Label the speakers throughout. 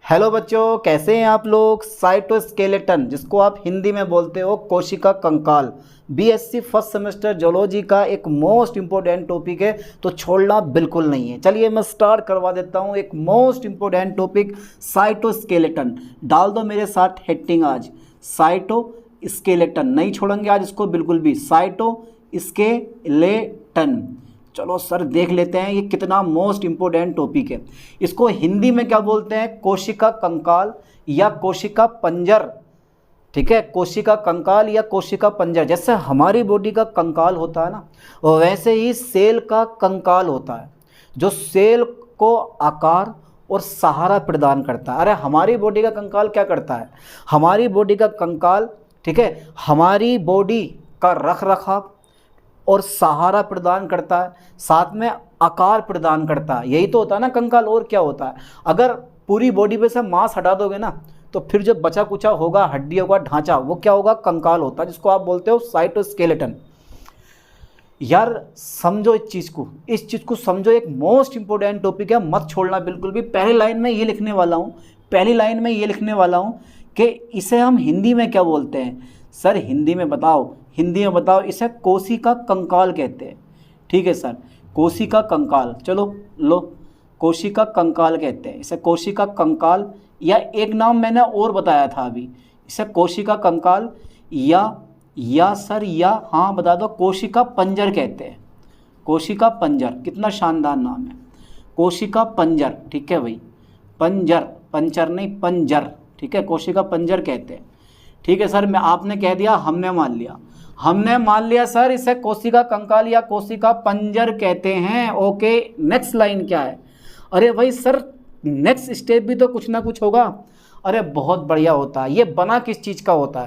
Speaker 1: Hello बच्चों, कैसे हैं आप लोग। साइटोस्केलेटन, जिसको आप हिंदी में बोलते हो कोशिका कंकाल, बीएससी फर्स्ट सेमेस्टर जूलॉजी का एक मोस्ट इम्पोर्टेंट टॉपिक है, तो छोड़ना बिल्कुल नहीं है। चलिए मैं स्टार्ट करवा देता हूँ। एक मोस्ट इम्पोर्टेंट टॉपिक साइटोस्केलेटन, डाल दो मेरे साथ हेडिंग आज, साइटोस्केलेटन, नहीं छोड़ेंगे आज इसको बिल्कुल भी। साइटोस्केलेटन, चलो सर देख लेते हैं ये कितना मोस्ट इम्पोर्टेंट टॉपिक है। इसको हिंदी में क्या बोलते हैं, कोशिका कंकाल या कोशिका पंजर। ठीक है, कोशिका कंकाल या कोशिका पंजर। जैसे हमारी बॉडी का कंकाल होता है ना, वैसे ही सेल का कंकाल होता है, जो सेल को आकार और सहारा प्रदान करता है। अरे हमारी बॉडी का कंकाल क्या करता है, हमारी बॉडी का कंकाल, ठीक है, हमारी बॉडी का रख रखाव और सहारा प्रदान करता है, साथ में आकार प्रदान करता है। यही तो होता है ना कंकाल, और क्या होता है। अगर पूरी बॉडी पे से मांस हटा दोगे ना, तो फिर जो बचा कुचा होगा, हड्डियों का ढांचा, वो क्या होगा, कंकाल होता है, जिसको आप बोलते हो साइटोस्केलेटन। यार समझो इस चीज़ को समझो, एक मोस्ट इंपोर्टेंट टॉपिक है, मत छोड़ना बिल्कुल भी। पहली लाइन में ये लिखने वाला हूँ कि इसे हम हिंदी में क्या बोलते हैं। सर हिंदी में बताओ, इसे कोशिका कंकाल कहते हैं। ठीक है सर, कोशिका कंकाल, चलो लो, कोशिका कंकाल कहते हैं इसे, कोशिका कंकाल, या एक नाम मैंने और बताया था अभी, इसे कोशिका कंकाल या सर या हाँ बता दो, कोशिका पंजर कहते हैं। कोशिका पंजर, कितना शानदार नाम है, कोशिका पंजर। ठीक है भाई, पंचर नहीं, पंजर। ठीक है, कोशिका पंजर कहते हैं। ठीक है सर, मैं आपने कह दिया, हमने मान लिया सर, इसे कोशिका कंकाल या कोशिका पंजर कहते हैं। ओके, नेक्स्ट लाइन क्या है। अरे भाई सर नेक्स्ट स्टेप भी तो कुछ ना कुछ होगा। अरे बहुत बढ़िया होता है। ये बना किस चीज़ का होता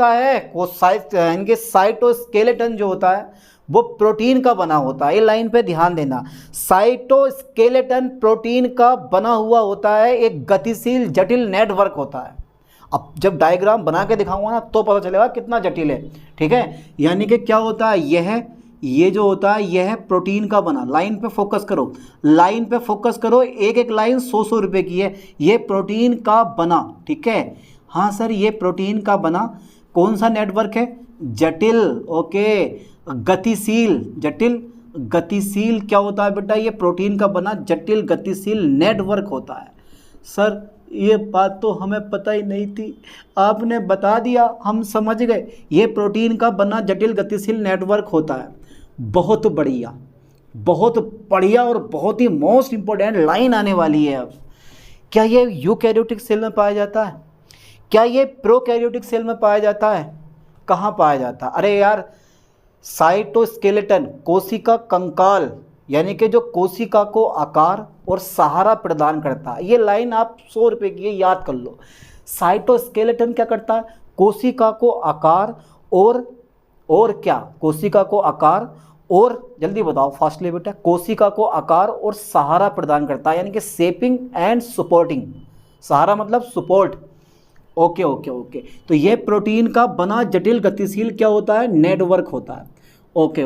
Speaker 1: है, वो इनके साइटोस्केलेटन जो होता है वो प्रोटीन का बना होता है। ये लाइन पे ध्यान देना, साइटोस्केलेटन प्रोटीन का बना हुआ होता है, एक गतिशील जटिल नेटवर्क होता है। अब जब डायग्राम बना के दिखाऊंगा ना, तो पता चलेगा कितना जटिल है। ठीक है, यानी कि क्या होता है, ये जो होता है यह है प्रोटीन का बना। लाइन पे फोकस करो, एक लाइन 100 रुपए की है। ये प्रोटीन का बना, ठीक है, हाँ सर, ये प्रोटीन का बना कौन सा नेटवर्क है, जटिल। ओके, गतिशील क्या होता है बेटा, ये प्रोटीन का बना जटिल गतिशील नेटवर्क होता है। सर ये बात तो हमें पता ही नहीं थी, आपने बता दिया, हम समझ गए। ये प्रोटीन का बना जटिल गतिशील नेटवर्क होता है। बहुत बढ़िया और बहुत ही मोस्ट इंपॉर्टेंट लाइन आने वाली है अब। क्या ये यूकैरियोटिक सेल में पाया जाता है, क्या ये प्रोकैरियोटिक सेल में पाया जाता है, कहाँ पाया जाता है। अरे यार, साइटोस्केलेटन कोशिका कंकाल, यानी कि जो कोशिका को आकार और सहारा प्रदान करता है। ये लाइन आप 100 रुपए की है, याद कर लो। साइटोस्केलेटन क्या करता है, कोशिका को आकार और क्या, कोशिका को आकार और, जल्दी बताओ फास्टली बेटा, कोशिका को आकार और सहारा प्रदान करता है, यानी कि शेपिंग एंड सपोर्टिंग। सहारा मतलब सपोर्ट। ओके, तो ये प्रोटीन का बना जटिल गतिशील क्या होता है, नेटवर्क होता है। ओके,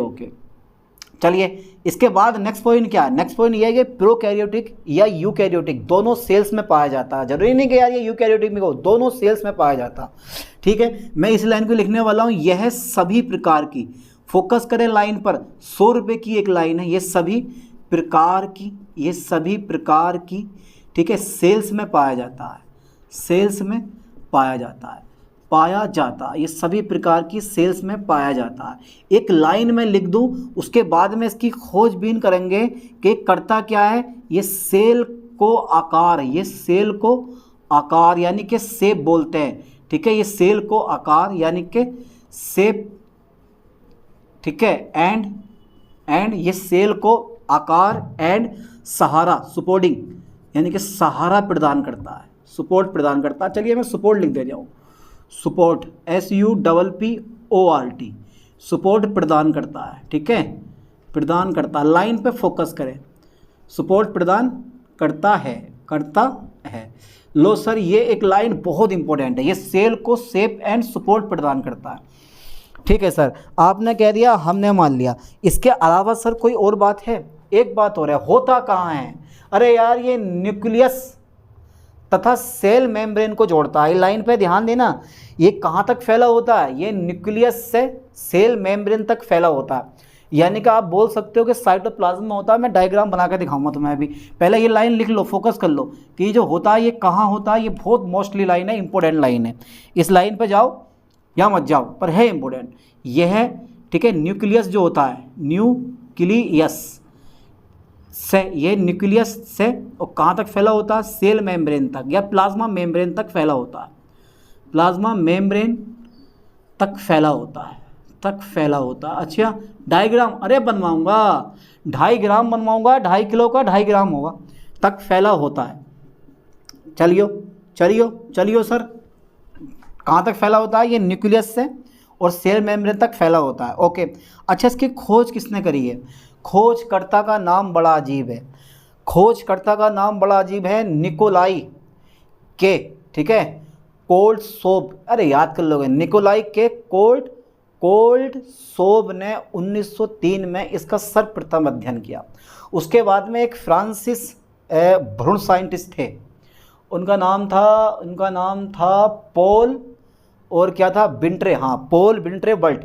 Speaker 1: चलिए इसके बाद नेक्स्ट पॉइंट क्या है। नेक्स्ट पॉइंट ये है कि प्रोकैरियोटिक या यूकैरियोटिक दोनों सेल्स में पाया जाता है। जरूरी नहीं कि यार ये यूकैरियोटिक में हो, दोनों सेल्स में पाया जाता है। ठीक है, मैं इस लाइन को लिखने वाला हूँ, यह सभी प्रकार की, फोकस करें लाइन पर, 100 रुपये की एक लाइन है, ये सभी प्रकार की, ठीक है, सेल्स में पाया जाता है, ये सभी प्रकार की सेल्स में पाया जाता है। एक लाइन में लिख दूं, उसके बाद में इसकी खोजबीन करेंगे कि करता क्या है। ये सेल को आकार यानी कि शेप बोलते हैं। ठीक है, ये सेल को आकार यानी कि शेप, ठीक है, एंड ये सेल को आकार एंड सहारा, सपोर्टिंग, यानी कि सहारा प्रदान करता है, सपोर्ट प्रदान करता है। चलिए मैं सपोर्ट लिख दे जाऊँ, सपोर्ट, SUPPORT, सपोर्ट प्रदान करता है। ठीक है, प्रदान करता है, लाइन पे फोकस करें, सपोर्ट प्रदान करता है। लो सर, ये एक लाइन बहुत इंपॉर्टेंट है, ये सेल को शेप एंड सपोर्ट प्रदान करता है। ठीक है सर, आपने कह दिया, हमने मान लिया। इसके अलावा सर कोई और बात है, एक बात और है, होता कहाँ है। अरे यार ये न्यूक्लियस तथा सेल मेम्ब्रेन को जोड़ता है। लाइन पे ध्यान देना, ये कहाँ तक फैला होता है, ये न्यूक्लियस से सेल मेम्ब्रेन तक फैला होता है। यानी कि आप बोल सकते हो कि साइटोप्लाज्म में होता है। मैं डायग्राम बना के दिखाऊंगा तुम्हें अभी। पहले ये लाइन लिख लो, फोकस कर लो कि ये जो होता है ये कहाँ होता है। ये बहुत मोस्टली लाइन है, इंपॉर्टेंट लाइन है। इस लाइन पे जाओ या मत जाओ, पर है इंपॉर्टेंट। ये है, ठीक है। न्यूक्लियस जो होता है, न्यूक्लियस से, ये न्यूक्लियस से और कहाँ तक फैला होता है, सेल मेम्ब्रेन तक या प्लाज्मा मेम्ब्रेन तक फैला होता है। प्लाज्मा मेम्ब्रेन तक फैला होता है, तक फैला होता है। अच्छा डायग्राम, अरे बनवाऊंगा, 2.5 ग्राम बनवाऊंगा, 2.5 किलो का 2.5 ग्राम होगा, तक फैला होता है। चलियो सर, कहाँ तक फैला होता है, ये न्यूक्लियस से और सेल मेम्ब्रेन तक फैला होता है। ओके, अच्छा इसकी खोज किसने करी है? खोजकर्ता का नाम बड़ा अजीब है। खोजकर्ता का नाम बड़ा अजीब है, निकोलाई के, ठीक है, कोल्डसोव। अरे याद कर लोगे, निकोलाई के कोल्डसोव ने 1903 में इसका सर्वप्रथम अध्ययन किया। उसके बाद में एक फ्रांसिस भ्रूण साइंटिस्ट थे, उनका नाम था पॉल, और क्या था, बिंट्रे, हाँ पॉल बिंट्रे वर्ल्ड।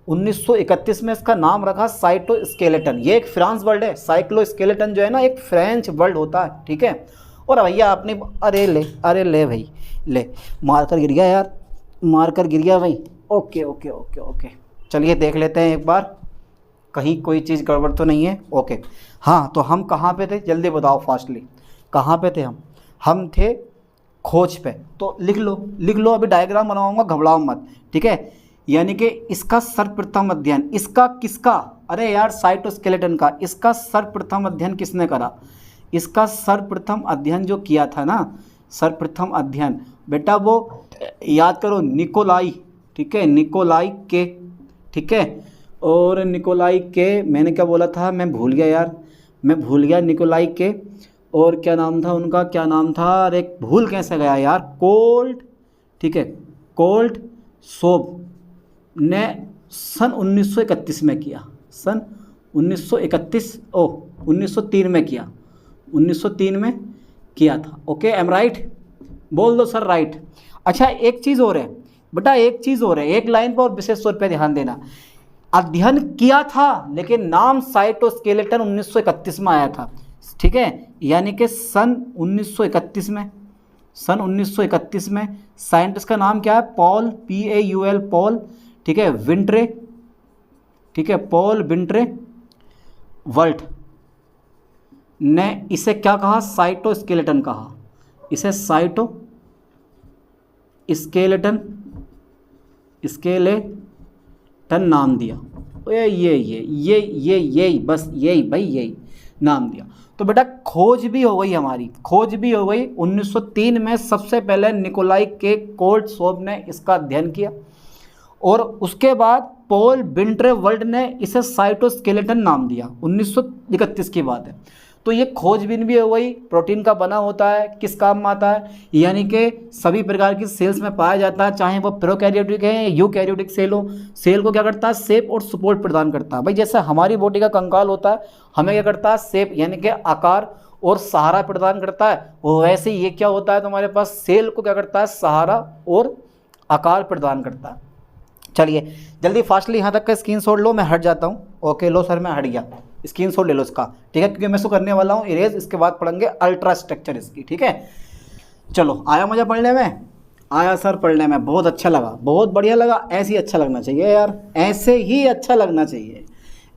Speaker 1: 1931 में इसका नाम रखा साइटोस्केलेटन। ये एक फ्रांस वर्ड है। साइक्लोस्केलेटन जो है ना, एक फ्रेंच वर्ड होता है, ठीक है। और भैया आपने, अरे ले भाई ले, मार कर गिर गया यार, मार कर गिर गया भाई। ओके, चलिए देख लेते हैं एक बार, कहीं कोई चीज़ गड़बड़ तो नहीं है। ओके, हाँ तो हम कहाँ पे थे, जल्दी बताओ फास्टली, कहाँ पे थे हम थे खोज पे। तो लिख लो, अभी डायग्राम बनाऊंगा, घबराओ मत, ठीक है। यानी कि इसका सर्वप्रथम अध्ययन, इसका किसका, अरे यार साइटोस्केलेटन का, इसका सर्वप्रथम अध्ययन किसने करा? इसका सर्वप्रथम अध्ययन जो किया था ना, सर्वप्रथम अध्ययन बेटा वो याद करो, निकोलाई, ठीक है, निकोलाई के, ठीक है। और निकोलाई के, मैंने क्या बोला था, मैं भूल गया निकोलाई के। और क्या नाम था उनका, क्या नाम था, अरे भूल कैसे गया यार, ठीक है, कोल्डसोव ने सन 1931 में किया, सन 1903 में किया, 1903 में किया था। Okay, am right? बोल दो सर राइट। अच्छा एक चीज़ और है बेटा, एक लाइन पर और विशेष तौर पे ध्यान देना। अध्ययन किया था लेकिन नाम साइटोस्केलेटन 1931 में आया था, ठीक है। यानी कि सन 1931 में साइंटिस्ट का नाम क्या है, पॉल, PAUL, पॉल, ठीक है, विंट्रे, ठीक है, पॉल विंट्रे वर्ल्ड ने इसे क्या कहा, साइटोस्केलेटन कहा, इसे साइटोस्केलेटन नाम दिया। ये बस यही भाई, यही नाम दिया। तो बेटा खोज भी हो गई हमारी, 1903 में सबसे पहले निकोलाई के कोल्डसोव ने इसका अध्ययन किया, और उसके बाद पॉल बिंट्रे वर्ल्ड ने इसे साइटोस्केलेटन नाम दिया। 1931 की बात है। तो ये खोजबीन भी हो गई, प्रोटीन का बना होता है, किस काम में आता है, यानी कि सभी प्रकार की सेल्स में पाया जाता है, चाहे वो प्रोकैरियोटिक है या यूकैरियोटिक सेल हो। सेल को क्या करता है, शेप और सपोर्ट प्रदान करता है। भाई जैसे हमारी बॉडी का कंकाल होता है, हमें क्या करता है, शेप यानी कि आकार और सहारा प्रदान करता है, वैसे ये क्या होता है तुम्हारे पास, सेल को क्या करता है, सहारा और आकार प्रदान करता है। चलिए जल्दी फास्टली यहाँ तक का स्क्रीनशॉट लो, मैं हट जाता हूँ। ओके लो सर मैं हट गया, स्क्रीनशॉट ले लो इसका, ठीक है, क्योंकि मैं इसको करने वाला हूँ इरेज, इसके बाद पढ़ेंगे अल्ट्रा स्ट्रक्चर इसकी, ठीक है। चलो आया मज़ा पढ़ने में, आया सर पढ़ने में, बहुत अच्छा लगा, बहुत बढ़िया लगा। ऐसे ही अच्छा लगना चाहिए यार, ऐसे ही अच्छा लगना चाहिए,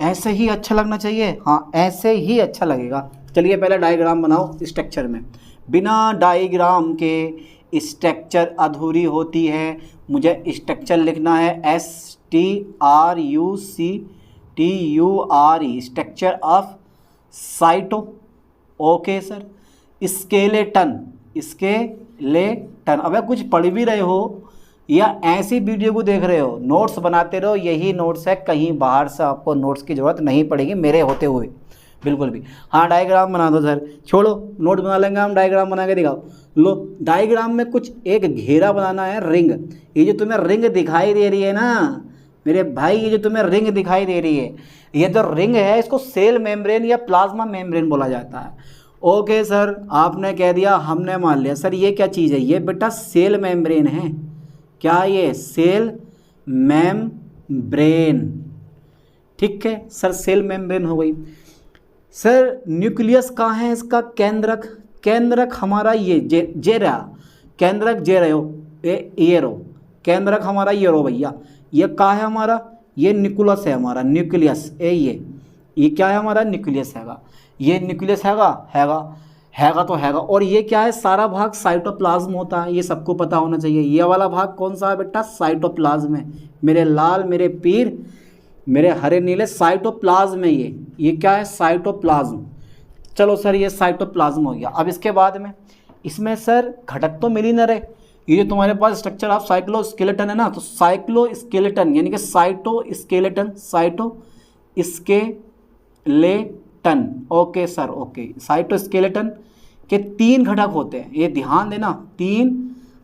Speaker 1: ऐसे ही अच्छा लगना चाहिए, हाँ ऐसे ही अच्छा लगेगा। चलिए पहले डायग्राम बनाओ स्ट्रक्चर में। बिना डायग्राम के स्ट्रक्चर अधूरी होती है। मुझे स्ट्रक्चर लिखना है STRUCTURE, structure of cyto. Okay sir, skeleton. अबे कुछ पढ़ भी रहे हो या ऐसी वीडियो को देख रहे हो, नोट्स बनाते रहो, यही नोट्स है, कहीं बाहर से आपको नोट्स की ज़रूरत नहीं पड़ेगी मेरे होते हुए बिल्कुल भी। हाँ डायग्राम बना दो सर, छोड़ो नोट बना लेंगे हम, डायग्राम बना के दिखाओ। लो डायग्राम में कुछ एक घेरा बनाना है, रिंग। ये जो तुम्हें रिंग दिखाई दे रही है ना मेरे भाई, ये जो तुम्हें रिंग दिखाई दे रही है, ये जो रिंग है इसको सेल मेम्ब्रेन या प्लाज्मा मेम्ब्रेन बोला जाता है। ओके सर, आपने कह दिया, हमने मान लिया। सर ये क्या चीज़ है? ये बेटा सेल मेम्ब्रेन है। क्या ये? Cell membrane. ठीक है सर, सेल मेम्ब्रेन हो गई। सर न्यूक्लियस कहाँ है इसका? केंद्रक। केंद्रक हमारा ये जे रहा, केंद्रक जे रहो, ये रो, केंद्रक हमारा ये रो भैया। ये कहाँ है हमारा? ये न्यूक्लियस है हमारा, न्यूक्लियस। ये क्या है हमारा? न्यूक्लियस हैगा। ये न्यूक्लियस हैगा तो हैगा। और ये क्या है? सारा भाग साइटोप्लाज्म होता है, ये सबको पता होना चाहिए। ये वाला भाग कौन सा है बेटा? साइटोप्लाज्म है। मेरे लाल, मेरे पीर, मेरे हरे नीले, साइटोप्लाज्म है ये क्या है? साइटोप्लाज्म। चलो सर, ये साइटोप्लाज्म हो गया। अब इसके बाद में इसमें सर घटक तो मिल ही न रहे। ये जो तुम्हारे पास स्ट्रक्चर ऑफ साइक्लोस्केलेटन है ना, तो साइक्लोस्केलेटन यानी कि cytoskeleton, cytoskeleton. Okay sir, okay. Cytoskeleton के 3 घटक होते हैं, ये ध्यान देना, 3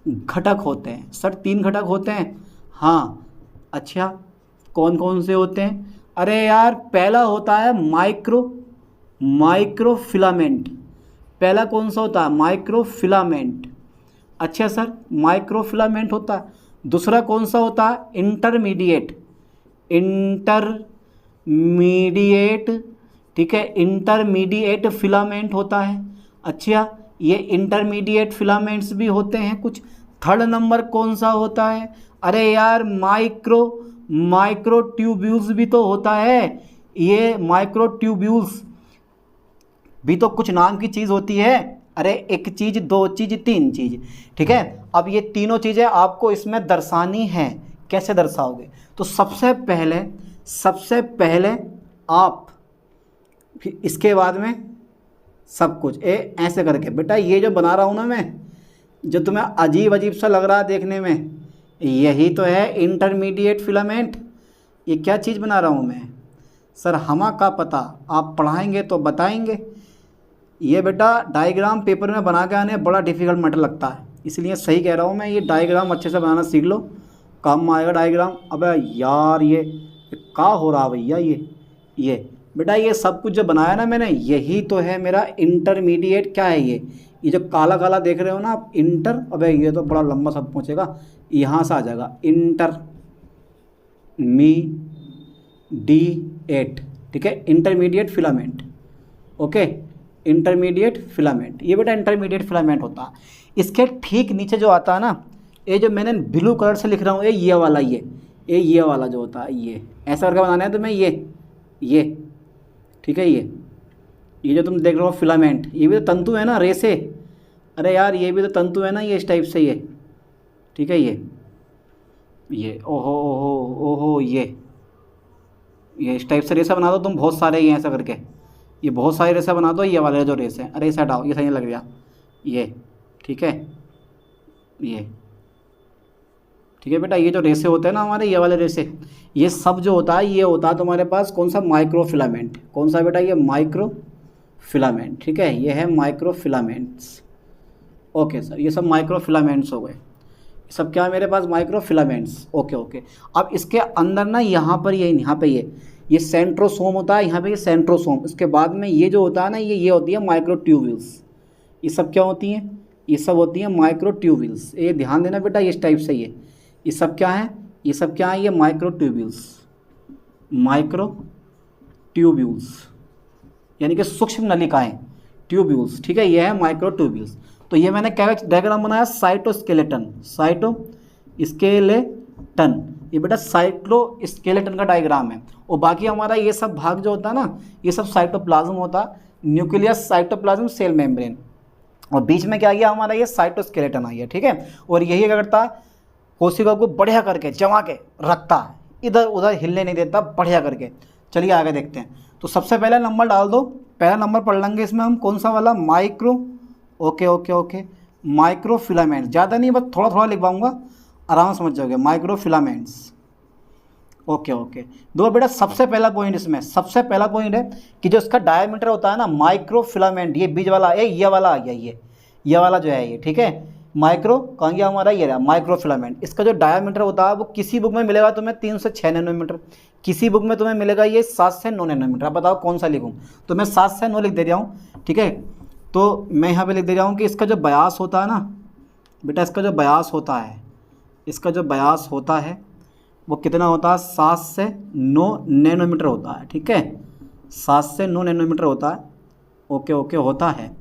Speaker 1: घटक होते हैं। सर 3 घटक होते हैं? हाँ। अच्छा, कौन कौन से होते हैं? अरे यार, पहला होता है माइक्रोफिलामेंट। पहला कौन सा होता है? माइक्रोफिलामेंट। अच्छा सर, माइक्रोफिलामेंट होता है। दूसरा कौन सा होता है? इंटरमीडिएट। ठीक है, इंटरमीडिएट फिलामेंट होता है। अच्छा, ये इंटरमीडिएट फिलामेंट्स भी होते हैं कुछ। थर्ड नंबर कौन सा होता है? अरे यार, माइक्रोट्यूब्यूल्स भी तो होता है। ये माइक्रोट्यूब्यूल्स भी तो कुछ नाम की चीज़ होती है। अरे 1 चीज़, 2 चीज़, 3 चीज़। ठीक है, अब ये तीनों चीज़ें आपको इसमें दर्शानी हैं। कैसे दर्शाओगे? तो सबसे पहले आप, फिर इसके बाद में सब कुछ ऐसे करके। बेटा ये जो बना रहा हूँ ना मैं, जो तुम्हें अजीब सा लग रहा है देखने में, यही तो है इंटरमीडिएट फिलामेंट। ये क्या चीज़ बना रहा हूँ मैं? सर हमा का पता, आप पढ़ाएंगे तो बताएंगे। ये बेटा डायग्राम पेपर में बना के आने बड़ा डिफ़िकल्ट मैटर लगता है, इसलिए सही कह रहा हूँ मैं। ये डायग्राम अच्छे से बनाना सीख लो, काम में आएगा डायग्राम। अबे यार, ये क्या हो रहा भैया? ये बेटा, ये सब कुछ जो बनाया ना मैंने, यही तो है मेरा इंटरमीडिएट। क्या है ये जो काला काला देख रहे हो ना आप, इंटर। अबे ये तो बड़ा लंबा शब्द पहुँचेगा, यहाँ से आ जाएगा इंटरमीडिएट। ठीक है, intermediate filament. Okay, intermediate filament, ये बेटा इंटरमीडिएट फिलामेंट होता है। इसके ठीक नीचे जो आता है ना, ये जो मैंने ब्लू कलर से लिख रहा हूँ, ये वाला ये वाला जो होता है, ये ऐसा करके बनाना है तुम्हें। ये ठीक है, ये जो तुम देख रहे हो फिलामेंट, ये भी तो तंतु है ना, रेसे। अरे यार, ये भी तो तंतु है ना, ये इस टाइप से ये। ठीक है, ये ओहो, ये इस टाइप से रेसा बना दो तुम, बहुत सारे ये ऐसा करके, ये बहुत सारे रेसा बना दो। ये वाले जो रेस है, अरे ऐसा हटाओ, ये सही नहीं लग रहा। ये ठीक है, ये ठीक है बेटा। ये जो रेसे होते हैं ना हमारे, ये वाले रेसे, ये सब जो होता है, ये होता है तुम्हारे पास कौन सा? माइक्रोफिलामेंट। कौन सा बेटा? ये माइक्रोफिलामेंट। ठीक है, ये है माइक्रोफिलामेंट्स। ओके सर, ये सब माइक्रोफिलामेंट्स हो गए। सब क्या है मेरे पास? माइक्रोफिलामेंट्स। ओके। अब इसके अंदर ना, यहाँ पर ये सेंट्रोसोम होता है। यहाँ पे ये सेंट्रोसोम। इसके बाद में ये जो होता है ना, ये होती है माइक्रोट्यूब्यूल्स। ये सब क्या होती हैं? ये सब होती हैं माइक्रोट्यूब्यूल्स। ये ध्यान देना बेटा, इस टाइप से ये सब क्या है? ये सब क्या है? ये माइक्रोट्यूब्यूल्स यानी कि सूक्ष्म नलिकाएं, ट्यूब्यूल्स। ठीक है, ये है माइक्रोट्यूब्यूल्स। तो ये मैंने क्या डायग्राम बनाया? साइटोस्केलेटन। ये बेटा साइक्लोस्केलेटन का डायग्राम है। और बाकी हमारा ये सब भाग जो होता है ना, ये सब साइटोप्लाज्म होता है। न्यूक्लियस, साइटोप्लाज्म, सेल मेम्ब्रेन, और बीच में क्या गया हमारा? ये साइटोस्केलेटन आ गया। ठीक है, और यही क्या करता है? कोशिका को बढ़िया करके जमा के रखता है, इधर उधर हिलने नहीं देता, बढ़िया करके। चलिए आगे देखते हैं। तो सबसे पहले नंबर डाल दो, पहला नंबर पढ़ लेंगे इसमें हम, कौन सा वाला? Okay, microfilament. ज़्यादा नहीं, बस थोड़ा थोड़ा लिखवाऊंगा, आराम समझ जाओगे। माइक्रोफिलामेंट्स। ओके। दो बेटा, सबसे पहला पॉइंट इसमें, सबसे पहला पॉइंट है कि जो इसका डायमीटर होता है ना, माइक्रोफिलामेंट, ये बीच वाला ये वाला आ गया, ये वाला जो है ये। ठीक है, माइक्रो कहाँ गया हमारा? ये रहा माइक्रोफिलामेंट। इसका जो डायमीटर होता है वो किसी बुक में मिलेगा तुम्हें 3 से 6 नैनोमीटर, किसी बुक में तुम्हें मिलेगा ये 7 से 9 नैनोमीटर। आप बताओ कौन सा लिखूँ? तो मैं 7 से 9 लिख दे रहा हूँ। ठीक है, तो मैं यहाँ पे लिख दे रहा हूँ कि इसका जो बयास होता है ना बेटा, इसका जो बयास होता है, इसका जो बयास होता है वो कितना होता है, 7 से 9 नैनोमीटर होता है। ठीक है, 7 से 9 नैनोमीटर होता है। ओके ओके होता है।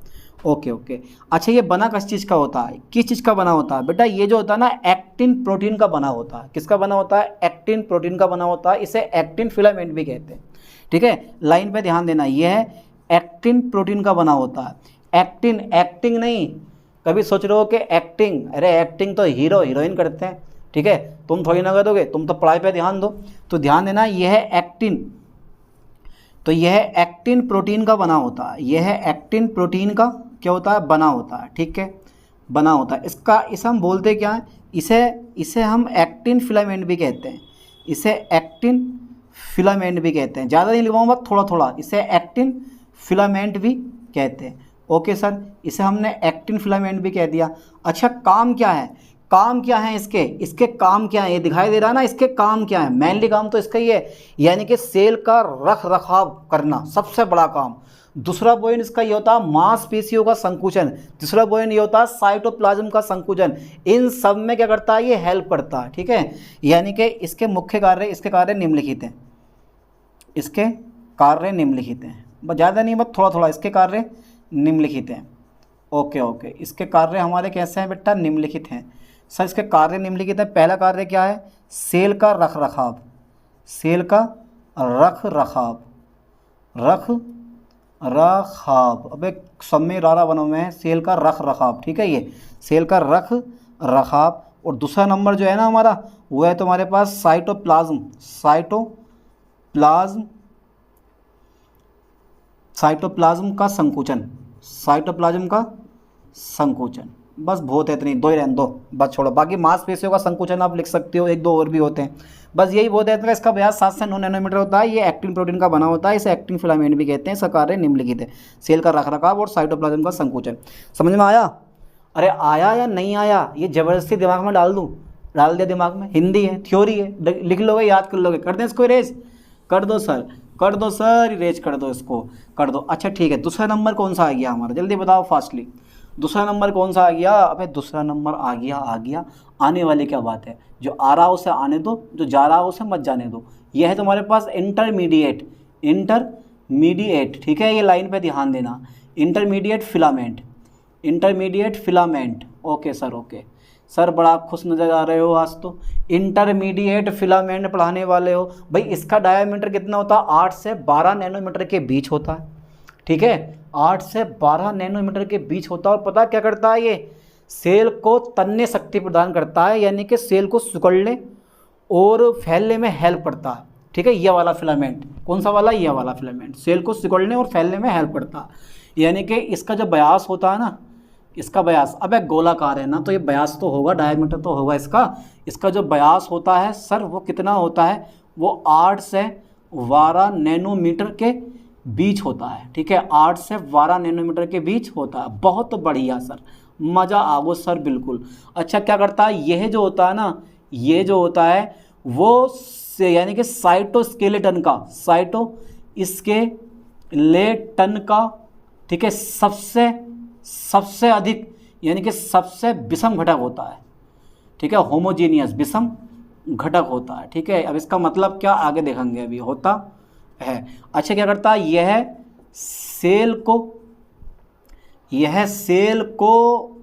Speaker 1: Okay okay. अच्छा, ये बना किस चीज़ का होता है, किस चीज़ का बना होता है बेटा? ये जो होता है ना एक्टिन प्रोटीन का बना होता है। किसका बना होता है? एक्टिन प्रोटीन का बना होता है। इसे एक्टिन फिलामेंट भी कहते हैं। ठीक है, लाइन पे ध्यान देना, ये है एक्टिन प्रोटीन का बना होता है। एक्टिन, एक्टिंग नहीं। कभी सोच रहे हो कि एक्टिंग, अरे एक्टिंग तो हीरो हीरोइन करते हैं। ठीक है, तुम थोड़ी ना कर दोगे, तुम तो पढ़ाई पे ध्यान दो। तो ध्यान देना, यह है एक्टिन। तो यह एक्टिन प्रोटीन का बना होता है। यह है एक्टिन प्रोटीन का क्या होता है, बना होता है। ठीक है, बना होता है। इसे हम बोलते क्या है, इसे हम एक्टिन फिलामेंट भी कहते हैं। इसे एक्टिन फिलामेंट भी कहते हैं। ज़्यादा नहीं लिखवाऊंगा, थोड़ा थोड़ा। इसे एक्टिन फिलामेंट भी कहते हैं। ओके सर, इसे हमने एक्टिन फिलामेंट भी कह दिया। अच्छा, काम क्या है, काम क्या है इसके काम क्या है, ये दिखाई दे रहा है ना, इसके काम क्या है? मेनली काम तो इसका ही है, यानी कि सेल का रख रखाव करना, सबसे बड़ा काम। दूसरा पॉइंट इसका ये होता है मांसपेशियों का संकुचन। तीसरा पॉइंट ये होता है साइटोप्लाज्म का संकुचन। इन सब में क्या करता है, ये हेल्प करता है। ठीक है, यानी कि इसके मुख्य कार्य, इसके कार्य निम्नलिखित हैं। इसके कार्य निम्नलिखित हैं, बस ज़्यादा नहीं, बस थोड़ा थोड़ा। इसके कार्य निम्नलिखित हैं। ओके ओके, इसके कार्य हमारे कैसे हैं बेटा, निम्नलिखित हैं। सर इसके कार्य निम्नलिखित है। पहला कार्य क्या है, सेल का रख रखाव। सेल का रख रखाव, रख रखाव, अबे सब में रारा बनो में, सेल का रख रखाव। ठीक है, ये सेल का रख रखाव। और दूसरा नंबर जो है ना हमारा, वो है तुम्हारे पास साइटोप्लाज्म। साइटोप्लाज्म का संकुचन। साइटोप्लाज्म का संकुचन, बस बहुत है, इतनी दो ही रहने दो, बस छोड़ो। बाकी मांसपेशियों का संकुचन आप लिख सकते हो, एक दो और भी होते हैं, बस यही बहुत है। इसका व्यास 7 से 9 नैनोमीटर होता है। ये एक्टिन प्रोटीन का बना होता है। इसे एक्टिन फिलामेंट भी कहते हैं। इसका कार्य निम्नलिखित है, सेल का रखरखाव और साइटोप्लाज्म का संकुचन। समझ में आया? अरे आया या नहीं आया, ये ज़बरदस्ती दिमाग में डाल दूँ, डाल दिया दिमाग में। हिंदी है, थ्योरी है, लिख लोगे, याद कर लोगे। कर दें इसको इरेज? कर दो सर, कर दो सर, इरेज कर दो, इसको कर दो। अच्छा ठीक है, दूसरा नंबर कौन सा आ गया हमारा, जल्दी बताओ फास्टली। दूसरा नंबर कौन सा आ गया? अबे दूसरा नंबर आ गया। आने वाली क्या बात है, जो आ रहा हो उसे आने दो, जो जा रहा हो उसे मत जाने दो। यह है तुम्हारे पास इंटरमीडिएट। ठीक है, ये लाइन पे ध्यान देना, intermediate filament. Okay sir, okay sir, बड़ा खुश नज़र आ रहे हो आज तो। इंटरमीडिएट फिलामेंट पढ़ाने वाले हो भाई। इसका डायमीटर कितना होता है? 8 से 12 नैनोमीटर के बीच होता है। ठीक है, 8 से 12 नैनोमीटर के बीच होता है। और पता क्या करता है, ये सेल को तन्ने शक्ति प्रदान करता है, यानी कि सेल को सिकुड़ने और फैलने में हेल्प करता है। ठीक है, ये वाला फिलामेंट, कौन सा वाला? ये वाला फिलामेंट सेल को सिकुड़ने और फैलने में हेल्प करता है। यानी कि इसका जो व्यास होता है ना, इसका व्यास, अब गोलाकार है ना, तो ये व्यास तो होगा, डायमीटर तो होगा इसका जो व्यास होता है सर, वो कितना होता है? वो 8 से 12 नैनोमीटर के बीच होता है। ठीक है, 8 से 12 नैनोमीटर के बीच होता है। बहुत बढ़िया सर, मज़ा आओ सर, बिल्कुल। अच्छा, क्या करता है, यह जो होता है ना, ये जो होता है वो यानी कि साइटोस्केलेटन का, ठीक है, सबसे अधिक, यानी कि सबसे विषम घटक होता है। ठीक है, होमोजीनियस विषम घटक होता है। ठीक है, अब इसका मतलब क्या, आगे देखेंगे, अभी होता है। अच्छा, क्या करता है, यह सेल को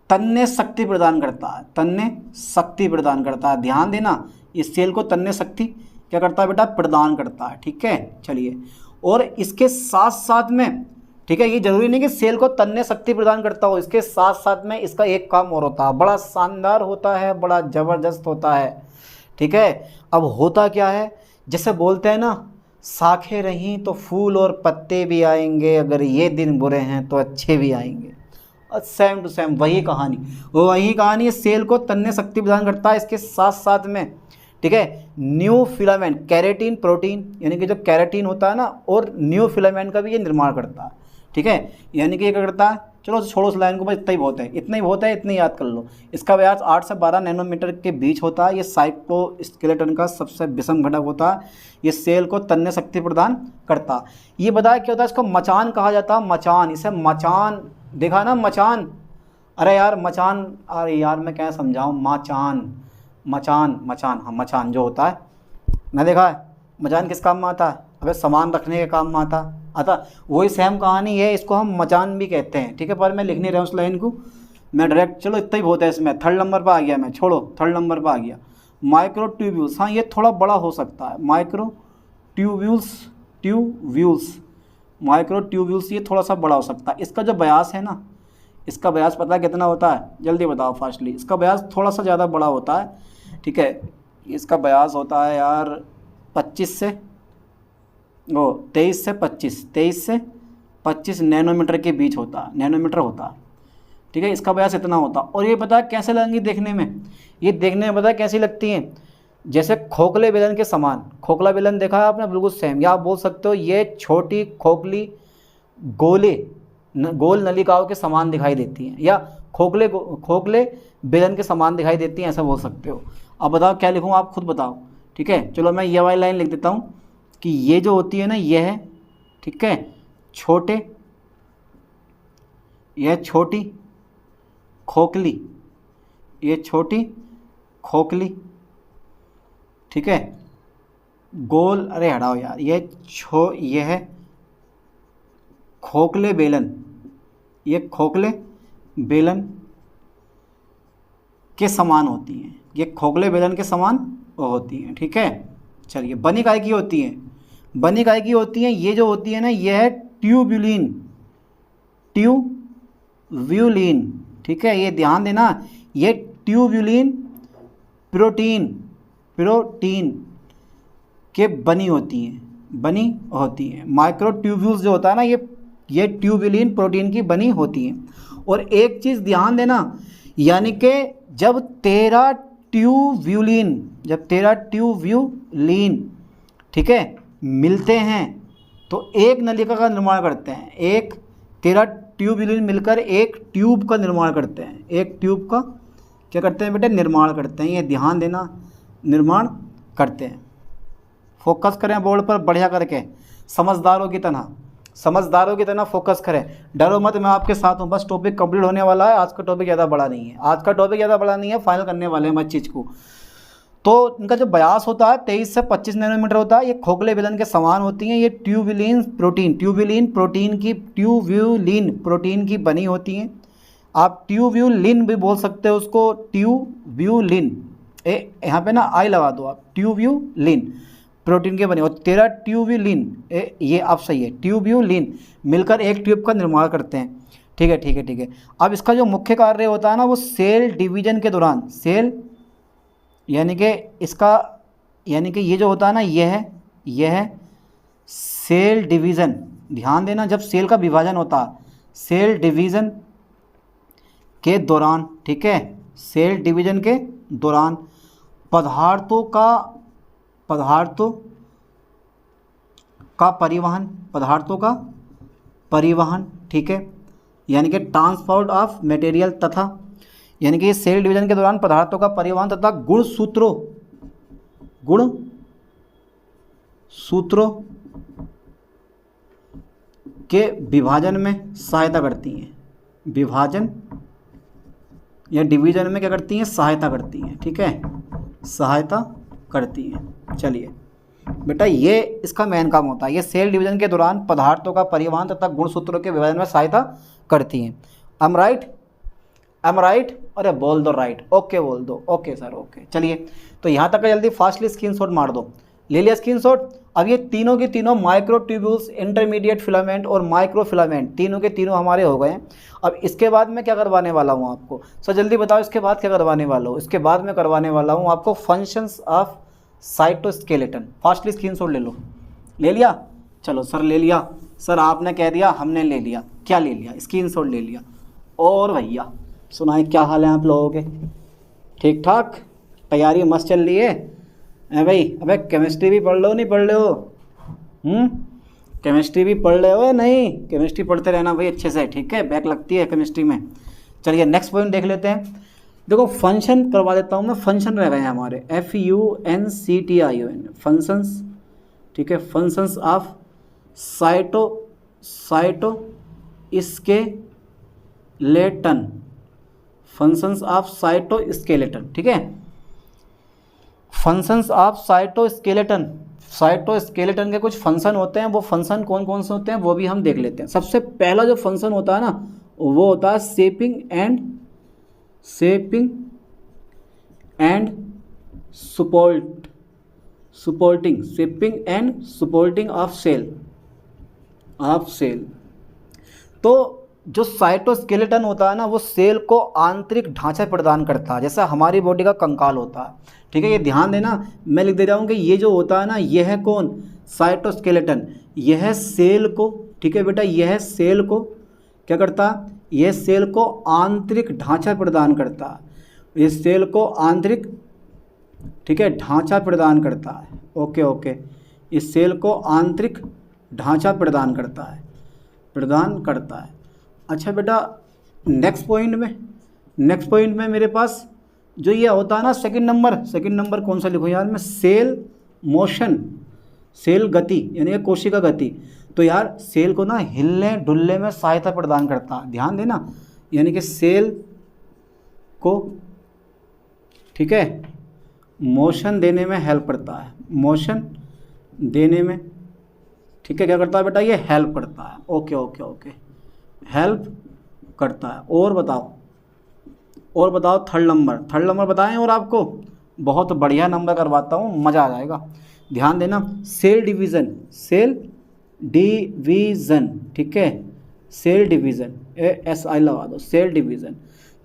Speaker 1: तन्ने शक्ति प्रदान करता है। ध्यान देना, इस सेल को तन्ने शक्ति क्या करता है बेटा? प्रदान करता है। ठीक है, चलिए, और इसके साथ साथ में, ठीक है, ये जरूरी नहीं कि सेल को तन्ने शक्ति प्रदान करता हो, इसके साथ साथ में इसका एक काम और होता है, बड़ा शानदार होता है, बड़ा ज़बरदस्त होता है। ठीक है, अब होता क्या है, जैसे बोलते हैं ना, शाखें रहीं तो फूल और पत्ते भी आएंगे, अगर ये दिन बुरे हैं तो अच्छे भी आएंगे। सेम टू सेम वही कहानी, सेल को तन्ने शक्ति प्रदान करता है। इसके साथ साथ में, ठीक है, न्यू फिलामेंट, कैरेटीन प्रोटीन, यानी कि जो कैरेटीन होता है ना, और न्यू फिलामेंट का भी ये निर्माण करता है। ठीक है, यानी कि ये क्या करता है, चलो छोड़ो उस लाइन को, बस इतना ही बहुत है, इतना ही बहुत है, इतना ही याद कर लो। इसका व्यास 8 से 12 नैनोमीटर के बीच होता है। ये साइटोस्केलेटन का सबसे विषम घटक होता है। ये सेल को तन्य शक्ति प्रदान करता है। ये बताया क्या होता है, इसको मचान कहा जाता है, मचान। इसे मचान, देखा ना मचान, अरे यार मचान, अरे यार मैं क्या समझाऊँ, मचान मचान मचान, हाँ मचान जो होता है ना, देखा है मचान किस काम में आता है, अबे सामान रखने के काम में आता वही सेम कहानी है, इसको हम मचान भी कहते हैं, ठीक है। पर मैं लिख नहीं रहा हूँ उस लाइन को, मैं डायरेक्ट, चलो इतना ही बहुत है इसमें। थर्ड नंबर पर आ गया मैं, छोड़ो थर्ड नंबर पर आ गया। माइक्रो ट्यूब्यूल्स, हाँ ये थोड़ा बड़ा हो सकता है, माइक्रो ट्यूब्यूल्स माइक्रो ट्यूब्यूल्स ये थोड़ा सा बड़ा हो सकता है। इसका जो व्यास है ना, इसका व्यास पता है कितना होता है, जल्दी बताओ फास्टली। इसका व्यास थोड़ा सा ज़्यादा बड़ा होता है, ठीक है। इसका व्यास होता है यार 23 से 25 नैनोमीटर के बीच होता है, नैनोमीटर होता है, ठीक है। इसका व्यास इतना होता है। और ये पता है कैसे लगेंगी देखने में, ये देखने में पता है कैसी लगती हैं, जैसे खोखले बेलन के समान। खोखला बेलन देखा है आपने, बिल्कुल सेम। या आप बोल सकते हो ये छोटी खोखली गोल नलिकाओं के समान दिखाई देती हैं, या खोखले बेलन के समान दिखाई देती हैं, ऐसा बोल सकते हो। अब बताओ क्या लिखूँ, आप खुद बताओ, ठीक है। चलो मैं ये वाली लाइन लिख देता हूँ कि ये जो होती है ना, ये है, ठीक है, यह छोटी खोखली, ये छोटी खोखली, ठीक है, गोल, अरे हटाओ यार, ये है खोखले बेलन, ये खोखले बेलन के समान होती हैं, ये खोखले बेलन के समान होती हैं, ठीक है। चलिए बनी काय की होती हैं, बनी काय की होती हैं, ये जो होती है ना, ये है ट्यूब्यूलिन, ठीक है। ये ध्यान देना, ये ट्यूब्यूलिन प्रोटीन के बनी होती हैं, माइक्रो ट्यूब्यूल्स जो होता है ना, ये ट्यूब्यूलिन प्रोटीन की बनी होती हैं। और एक चीज़ ध्यान देना, यानी कि जब तेरा ट्यूब्यूलिन, ठीक है, मिलते हैं तो एक नलिका का निर्माण करते हैं, एक तेरा ट्यूब्यूलिन मिलकर एक ट्यूब का निर्माण करते हैं, एक ट्यूब का क्या करते हैं बेटे, निर्माण करते हैं। ये ध्यान देना, निर्माण करते हैं। फोकस करें बोर्ड पर बढ़िया करके, समझदारों की तरह फोकस करें, डरो मत, मैं आपके साथ हूँ। बस टॉपिक कंप्लीट होने वाला है, आज का टॉपिक ज़्यादा बड़ा नहीं है, फाइनल करने वाले हैं हम इस चीज़ को। तो इनका जो व्यास होता है 23 से 25 नैनोमीटर होता है। ये खोखले बेलन के समान होती हैं। ये ट्यूब्यूलिन प्रोटीन की बनी होती हैं। आप ट्यूब्यूलिन भी बोल सकते हो उसको, ट्यूब्यूलिन, यहाँ पे ना आई लगा दो आप, ट्यूब्यूलिन प्रोटीन के बने। और तेरा ट्यूब्यूलिन, ये आप सही है, ट्यूब्यूलिन मिलकर एक ट्यूब का निर्माण करते हैं, ठीक है। अब इसका जो मुख्य कार्य होता है ना, वो सेल डिवीजन के दौरान, यानी कि ये जो होता है ना, यह है सेल डिवीज़न। ध्यान देना, जब सेल का विभाजन होता है, सेल डिवीज़न के दौरान, ठीक है, सेल डिवीज़न के दौरान पदार्थों का परिवहन, ठीक है, यानी कि ट्रांसपोर्ट ऑफ मटेरियल, तथा यानी कि सेल डिवीजन के दौरान पदार्थों का परिवहन तथा गुणसूत्रों के विभाजन में सहायता करती हैं। विभाजन या डिवीजन में क्या करती हैं, सहायता करती हैं, ठीक है, सहायता करती हैं। चलिए बेटा, ये इसका मेन काम होता है। ये सेल डिवीजन के दौरान पदार्थों का परिवहन तथा गुणसूत्रों के विभाजन में सहायता करती हैं। Am right? अरे बोल दो राइट, ओके बोल दो, ओके सर ओके। चलिए तो यहाँ तक का जल्दी फास्टली स्क्रीनशॉट मार दो। ले लिया स्क्रीनशॉट? अब ये तीनों के तीनों माइक्रो ट्यूब्यूल्स, इंटरमीडिएट फिलामेंट और माइक्रो फिलामेंट, तीनों के तीनों हमारे हो गए हैं। अब इसके बाद मैं क्या करवाने वाला हूँ आपको, सर जल्दी बताओ, इसके बाद क्या करवाने वाला हूँ? इसके बाद मैं करवाने वाला हूँ आपको functions of cytoskeleton. Fastly screenshot ले लो। ले लिया? चलो सर ले लिया, सर आपने कह दिया, हमने ले लिया। क्या ले लिया? स्क्रीनशॉट ले लिया। और भैया सुनाए, क्या हाल है आप लोगों के? ठीक ठाक? तैयारी मस्त चल रही है? भाई अबे केमिस्ट्री भी पढ़ लो, नहीं पढ़ रहे हो? केमिस्ट्री भी पढ़ रहे हो या नहीं? केमिस्ट्री पढ़ते रहना भाई अच्छे से, ठीक है, बैक लगती है केमिस्ट्री में। चलिए नेक्स्ट पॉइंट देख लेते हैं। देखो फंक्शन करवा देता हूँ मैं, फंक्शन रह गए हैं हमारे FUNCTION फंक्शंस, ठीक है, functions of cytoskeleton, functions of cytoskeleton, ठीक है, फंक्शंस ऑफ साइटोस्केलेटन। साइटोस्केलेटन के कुछ फंक्शन होते हैं, वो फंक्शन कौन कौन से होते हैं वो भी हम देख लेते हैं। सबसे पहला जो फंक्शन होता है ना वो होता है shaping and supporting of cell. तो जो साइटोस्केलेटन होता है ना वो सेल को आंतरिक ढांचा प्रदान करता है, जैसा हमारी बॉडी का कंकाल होता है, ठीक है। ये ध्यान देना, मैं लिख दे रहा हूँ कि ये जो होता है ना यह है कौन, साइटोस्केलेटन, यह सेल को, ठीक है बेटा, यह सेल को क्या करता है, यह सेल को आंतरिक ढांचा प्रदान करता है, ये सेल को आंतरिक, ठीक है, ढांचा प्रदान करता है। ओके, इस सेल को आंतरिक ढांचा प्रदान करता है। अच्छा बेटा नेक्स्ट पॉइंट में मेरे पास जो ये होता है ना सेकंड नंबर कौन सा लिखूँ यार मैं, सेल मोशन, सेल गति यानी कि कोशिका गति। तो यार सेल को ना हिलने डुलने में सहायता प्रदान करता है, ध्यान देना, यानी कि सेल को, ठीक है, मोशन देने में हेल्प करता है, मोशन देने में, ठीक है, क्या करता है बेटा, ये हेल्प करता है। ओके, हेल्प करता है। और बताओ थर्ड नंबर बताएं और आपको बहुत बढ़िया नंबर करवाता हूँ, मज़ा आ जाएगा। ध्यान देना, सेल डिवीज़न, ठीक है, सेल डिवीज़न, SI लगा दो, सेल डिवीज़न।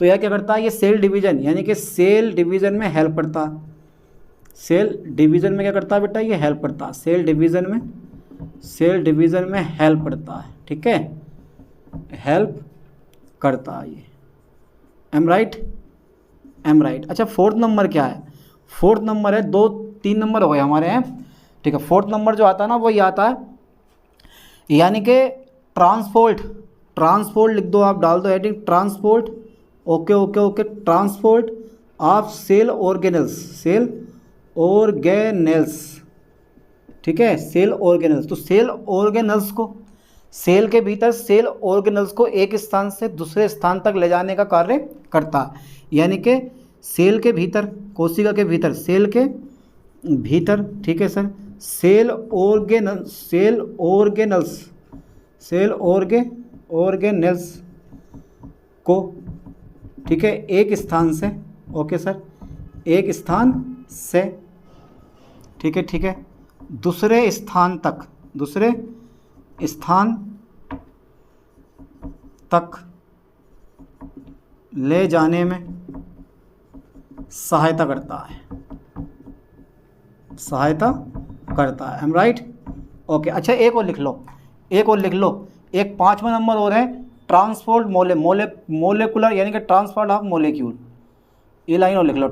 Speaker 1: तो यह क्या करता है, ये सेल डिवीज़न यानी कि सेल डिवीज़न में हेल्प करता है। सेल डिवीज़न में क्या करता है बेटा, ये हेल्प करता है, सेल डिवीज़न में हेल्प करता है, ठीक है, हेल्प करता है ये। Am right. अच्छा फोर्थ नंबर क्या है, फोर्थ नंबर है, 2-3 नंबर हो गए हमारे हैं, ठीक है। फोर्थ नंबर जो आता है ना वो ये आता है, यानी कि ट्रांसपोर्ट लिख दो आप, डाल दो heading transport. Okay, transport of cell organelles, ठीक है, सेल ऑर्गेनेल्स। तो सेल ऑर्गेनेल्स को, सेल के भीतर सेल ऑर्गेनेल्स को एक स्थान से दूसरे स्थान तक ले जाने का कार्य करता है, यानी कि सेल के भीतर, कोशिका के भीतर, सेल के भीतर, ठीक है सर, सेल ऑर्गेनेल्स को, ठीक है, एक स्थान से, ओके सर, एक स्थान से, ठीक है, दूसरे स्थान तक ले जाने में सहायता करता है। M right. ओके, अच्छा एक और लिख लो, एक 5वां नंबर और है, ट्रांसपोर्ट मोलेकुलर यानी कि ट्रांसपोर्ट ऑफ मोलेक्यूल। ये लाइन और लिख लो,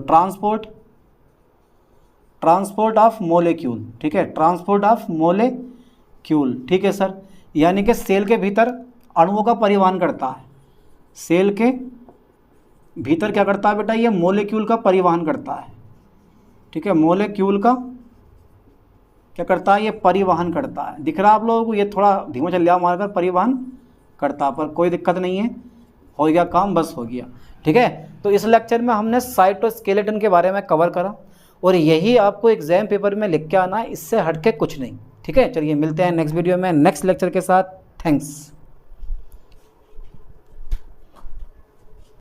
Speaker 1: ट्रांसपोर्ट ऑफ मोलेक्यूल, ठीक है, ट्रांसपोर्ट ऑफ मोलेक्यूल, ठीक है सर, यानी कि सेल के भीतर अणुओं का परिवहन करता है। सेल के भीतर क्या करता है बेटा, ये मोलेक्यूल का परिवहन करता है, ठीक है, मोलेक्यूल का क्या करता है, ये परिवहन करता है। दिख रहा है आप लोगों को, ये थोड़ा धीमा चल लिया मारकर, परिवहन करता, पर कोई दिक्कत नहीं है, हो गया काम, बस हो गया, ठीक है। तो इस लेक्चर में हमने साइटोस्केलेटन के बारे में कवर करा और यही आपको एग्जाम पेपर में लिख के आना है, इससे हटके कुछ नहीं, ठीक है। चलिए मिलते हैं नेक्स्ट वीडियो में नेक्स्ट लेक्चर के साथ। थैंक्स।